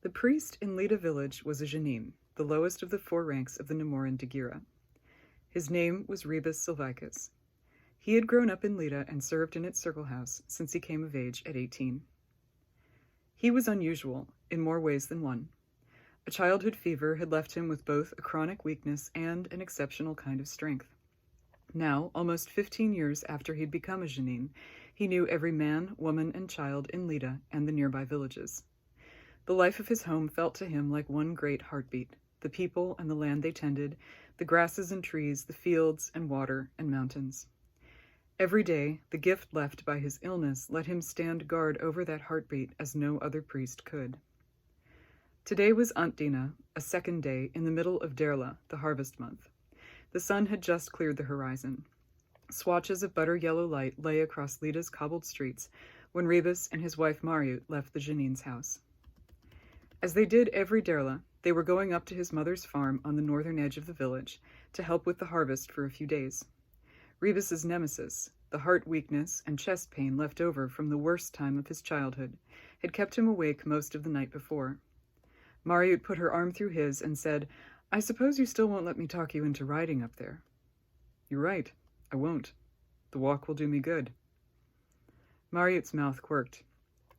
The priest in Lida village was a Janin, the lowest of the four ranks of the Nemoran Dagira. His name was Ribas Silvaikas. He had grown up in Lida and served in its circle house since he came of age at 18. He was unusual, in more ways than one. A childhood fever had left him with both a chronic weakness and an exceptional kind of strength. Now, almost 15 years after he'd become a Janin, he knew every man, woman, and child in Lida and the nearby villages. The life of his home felt to him like one great heartbeat, the people and the land they tended, the grasses and trees, the fields and water and mountains. Every day, the gift left by his illness let him stand guard over that heartbeat as no other priest could. Today was Antdina, a second day in the middle of Derla, the harvest month. The sun had just cleared the horizon. Swatches of butter-yellow light lay across Lida's cobbled streets when Ribas and his wife Mariut left the Janin's house. As they did every Derla, they were going up to his mother's farm on the northern edge of the village to help with the harvest for a few days. Ribas's nemesis, the heart weakness and chest pain left over from the worst time of his childhood, had kept him awake most of the night before. Mariut put her arm through his and said, "I suppose you still won't let me talk you into riding up there." "You're right, I won't. The walk will do me good." Mariut's mouth quirked.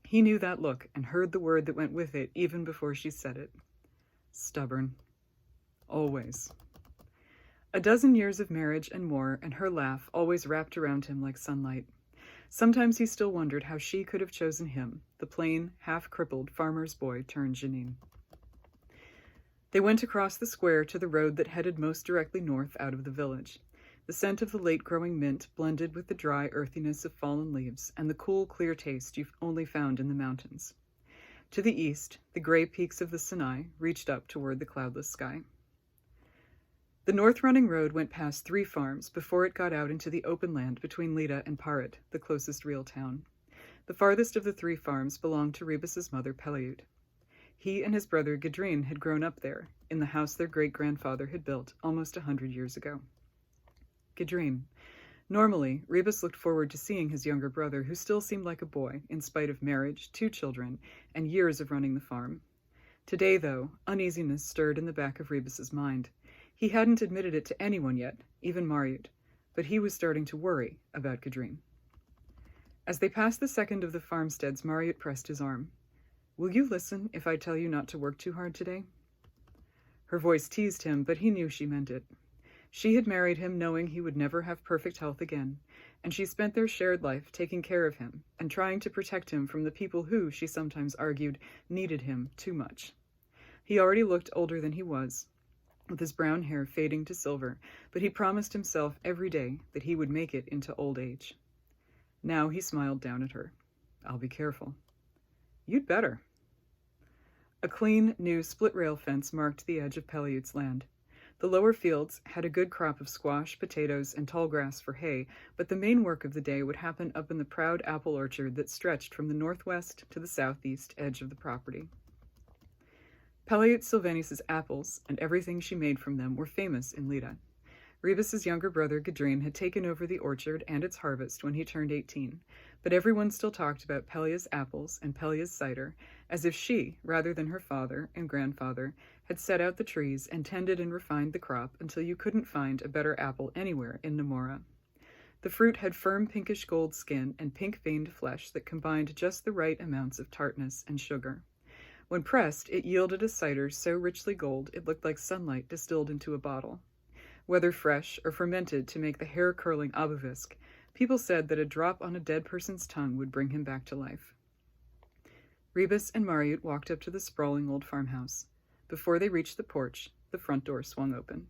He knew that look and heard the word that went with it even before she said it. Stubborn. Always. A dozen years of marriage and more, and her laugh always wrapped around him like sunlight. Sometimes he still wondered how she could have chosen him, the plain, half-crippled farmer's boy turned Janin. They went across the square to the road that headed most directly north out of the village. The scent of the late-growing mint blended with the dry earthiness of fallen leaves and the cool, clear taste you've only found in the mountains. To the east, the gray peaks of the Sinai reached up toward the cloudless sky. The north-running road went past 3 farms before it got out into the open land between Lida and Parit, the closest real town. The farthest of the 3 farms belonged to Ribas's mother, Peliud. He and his brother Gudrun had grown up there, in the house their great-grandfather had built almost 100 years ago. Gudrun. Normally, Ribas looked forward to seeing his younger brother, who still seemed like a boy, in spite of marriage, 2 children, and years of running the farm. Today, though, uneasiness stirred in the back of Ribas's mind. He hadn't admitted it to anyone yet, even Mariut, but he was starting to worry about Gudrun. As they passed the second of the farmsteads, Mariut pressed his arm. "Will you listen if I tell you not to work too hard today?" Her voice teased him, but he knew she meant it. She had married him knowing he would never have perfect health again, and she spent their shared life taking care of him and trying to protect him from the people who, she sometimes argued, needed him too much. He already looked older than he was, with his brown hair fading to silver, but he promised himself every day that he would make it into old age. Now he smiled down at her. "I'll be careful." "You'd better." A clean, new split-rail fence marked the edge of Peliud's land. The lower fields had a good crop of squash, potatoes, and tall grass for hay, but the main work of the day would happen up in the proud apple orchard that stretched from the northwest to the southeast edge of the property. Peliut Sylvanus' apples, and everything she made from them, were famous in Lida. Ribas's younger brother, Gudrun, had taken over the orchard and its harvest when he turned 18, but everyone still talked about Pelia's apples and Pelia's cider, as if she, rather than her father and grandfather, had set out the trees and tended and refined the crop until you couldn't find a better apple anywhere in Nemora. The fruit had firm pinkish gold skin and pink-veined flesh that combined just the right amounts of tartness and sugar. When pressed, it yielded a cider so richly gold it looked like sunlight distilled into a bottle. Whether fresh or fermented to make the hair-curling abuvisk, people said that a drop on a dead person's tongue would bring him back to life. Ribas and Mariut walked up to the sprawling old farmhouse. Before they reached the porch, the front door swung open.